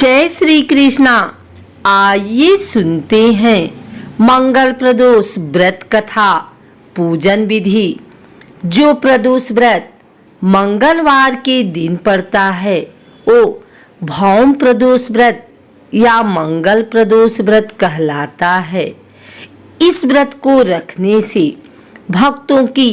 जय श्री कृष्णा। आइए सुनते हैं मंगल प्रदोष व्रत कथा पूजन विधि। जो प्रदोष व्रत मंगलवार के दिन पड़ता है वो भौम प्रदोष व्रत या मंगल प्रदोष व्रत कहलाता है। इस व्रत को रखने से भक्तों की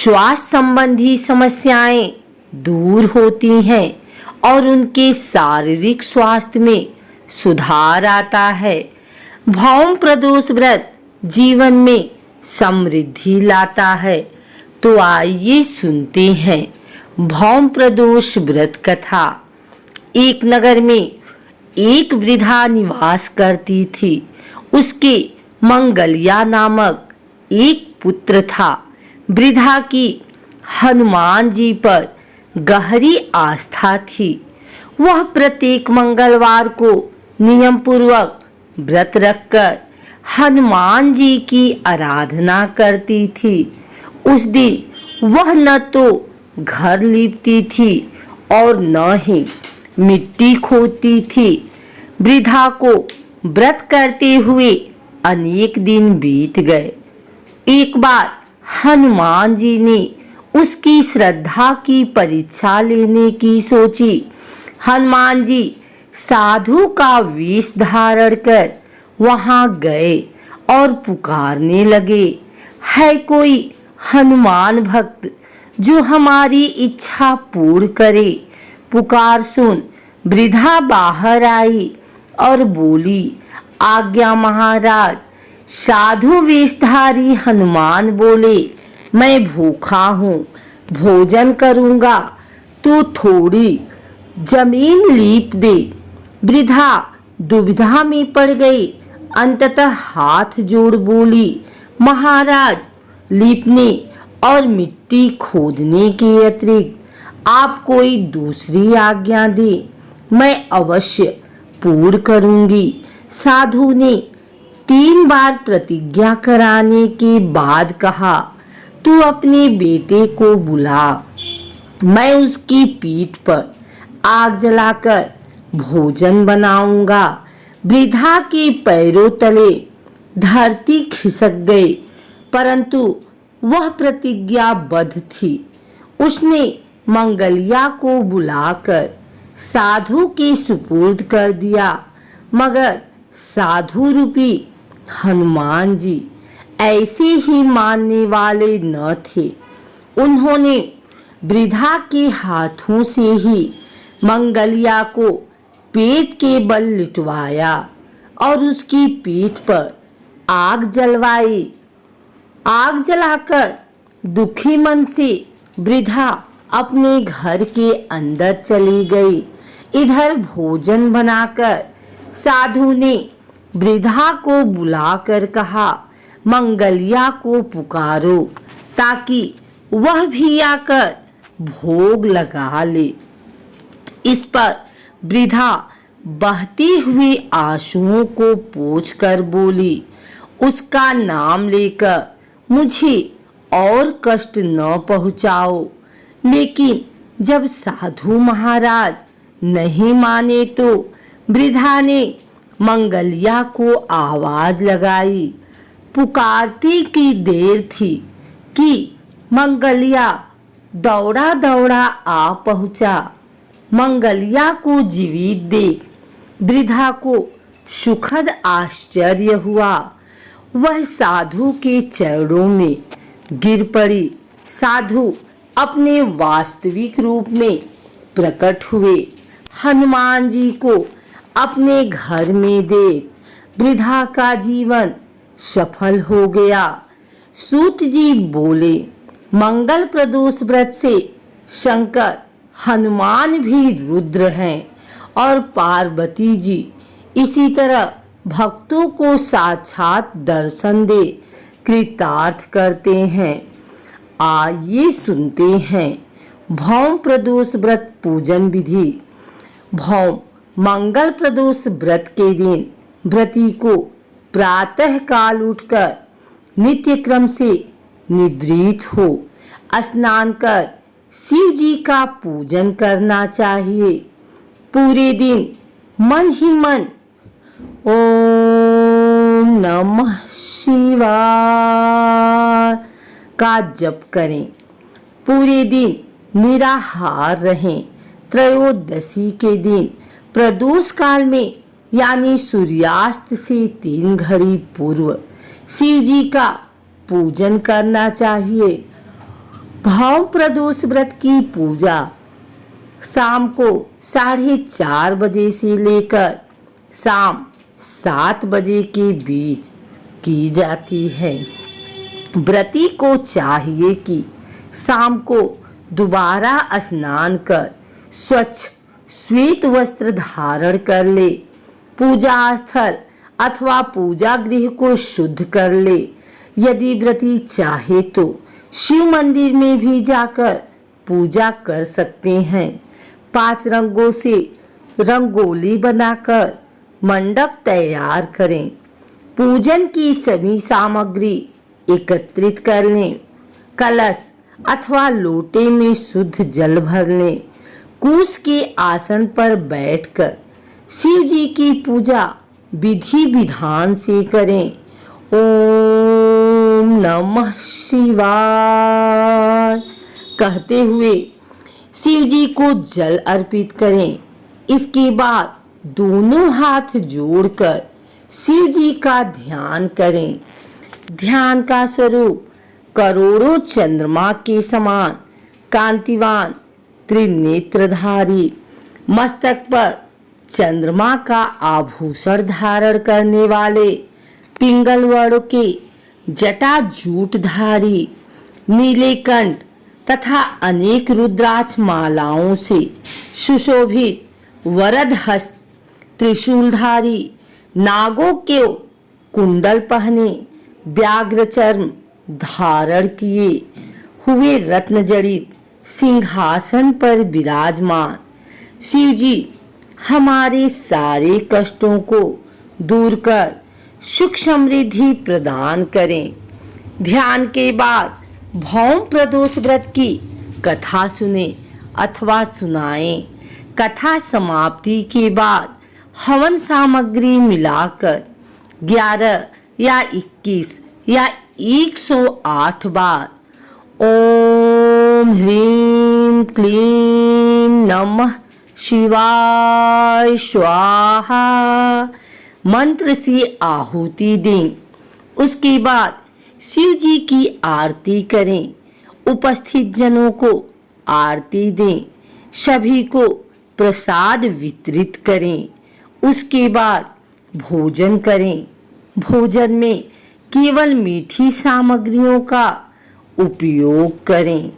स्वास्थ्य संबंधी समस्याएं दूर होती हैं और उनके शारीरिक स्वास्थ्य में सुधार आता है। भौम प्रदोष व्रत जीवन में समृद्धि लाता है। तो आइए सुनते हैं भौम प्रदोष व्रत कथा। एक नगर में एक वृद्धा निवास करती थी। उसके मंगलिया नामक एक पुत्र था। वृद्धा की हनुमान जी पर गहरी आस्था थी। वह प्रत्येक मंगलवार को नियम पूर्वक व्रत रखकर हनुमान जी की आराधना करती थी। उस दिन वह न तो घर लीपती थी और न ही मिट्टी खोदती थी। वृद्धा को व्रत करते हुए अनेक दिन बीत गए। एक बार हनुमान जी ने उसकी श्रद्धा की परीक्षा लेने की सोची। हनुमान जी साधु का वेश धारण कर वहां गए और पुकारने लगे, है कोई हनुमान भक्त जो हमारी इच्छा पूर्ण करे? पुकार सुन वृद्धा बाहर आई और बोली, आज्ञा महाराज। साधु वेशधारी हनुमान बोले, मैं भूखा हूँ, भोजन करूँगा तो थोड़ी जमीन लीप दे। वृद्धा दुविधा में पड़ गई। अंततः हाथ जोड़ बोली, महाराज, लीपने और मिट्टी खोदने के अतिरिक्त आप कोई दूसरी आज्ञा दे, मैं अवश्य पूर्ण करूँगी। साधु ने 3 बार प्रतिज्ञा कराने के बाद कहा, तू अपने बेटे को बुला, मैं उसकी पीठ पर आग जलाकर भोजन बनाऊंगा। वृद्धा के पैरों तले धरती खिसक गई, परंतु वह प्रतिज्ञाबद्ध थी। उसने मंगलिया को बुलाकर साधु के सुपुर्द कर दिया, मगर साधु रूपी हनुमान जी ऐसे ही मानने वाले न थे। उन्होंने वृद्धा के हाथों से ही मंगलिया को पेट के बल लिटवाया और उसकी पीठ पर आग जलवाई। आग जलाकर दुखी मन से वृद्धा अपने घर के अंदर चली गई। इधर भोजन बनाकर साधु ने वृद्धा को बुलाकर कहा, मंगलिया को पुकारो ताकि वह भी आकर भोग लगा ले। इस पर वृद्धा बहती हुई आंसुओं को पोंछकर बोली, उसका नाम लेकर मुझे और कष्ट न पहुंचाओ। लेकिन जब साधु महाराज नहीं माने तो वृद्धा ने मंगलिया को आवाज लगाई। पुकारती की देर थी कि मंगलिया दौड़ा दौड़ा आ पहुंचा। मंगलिया को जीवित देख वृद्धा को सुखद आश्चर्य हुआ। वह साधु के चरणों में गिर पड़ी। साधु अपने वास्तविक रूप में प्रकट हुए। हनुमान जी को अपने घर में देख वृद्धा का जीवन सफल हो गया। सूत जी बोले, मंगल प्रदोष व्रत से शंकर हनुमान भी रुद्र हैं और पार्वती जी इसी तरह भक्तों को साक्षात दर्शन दे कृतार्थ करते हैं। आइए सुनते हैं भौम प्रदोष व्रत पूजन विधि। भौम मंगल प्रदोष व्रत के दिन व्रती को प्रातः काल उठकर नित्य क्रम से निवृत्त हो स्नान कर शिव जी का पूजन करना चाहिए। पूरे दिन मन ही मन ओम नमः शिवाय का जप करें। पूरे दिन निराहार रहें। त्रयोदशी के दिन प्रदोष काल में यानी सूर्यास्त से 3 घड़ी पूर्व शिव जी का पूजन करना चाहिए। भाव प्रदोष व्रत की पूजा शाम को 4:30 बजे से लेकर शाम 7 बजे के बीच की जाती है। व्रती को चाहिए कि शाम को दोबारा स्नान कर स्वच्छ श्वेत वस्त्र धारण कर ले, पूजा स्थल अथवा पूजा गृह को शुद्ध कर ले। यदि व्रती चाहे तो शिव मंदिर में भी जाकर पूजा कर सकते हैं। 5 रंगों से रंगोली बनाकर मंडप तैयार करें। पूजन की सभी सामग्री एकत्रित कर लें। कलश अथवा लोटे में शुद्ध जल भर लें। कुश के आसन पर बैठकर शिव जी की पूजा विधि विधान से करें। ओम नमः शिवाय कहते हुए शिव जी को जल अर्पित करें। इसके बाद दोनों हाथ जोड़कर शिव जी का ध्यान करें। ध्यान का स्वरूप करोड़ों चंद्रमा के समान कांतिवान त्रिनेत्रधारी, मस्तक पर चंद्रमा का आभूषण धारण करने वाले, पिंगल वर्ण के जटाजूटधारी, नीले कंठ तथा अनेक रुद्राक्ष मालाओं से सुशोभित, वरद हस्त त्रिशूलधारी, नागों के कुंडल पहने, व्याघ्र चर्म धारण किए हुए रत्न जड़ित सिंहासन पर विराजमान शिव जी हमारे सारे कष्टों को दूर कर सुख समृद्धि प्रदान करें। ध्यान के बाद भौम प्रदोष व्रत की कथा सुने अथवा सुनाएं। कथा समाप्ति के बाद हवन सामग्री मिलाकर 11 या 21 या 108 बार ओम ह्रीं क्लीं नमः शिवाय स्वाहा मंत्र से आहुति दें। उसके बाद शिव जी की आरती करें। उपस्थित जनों को आरती दें। सभी को प्रसाद वितरित करें। उसके बाद भोजन करें। भोजन में केवल मीठी सामग्रियों का उपयोग करें।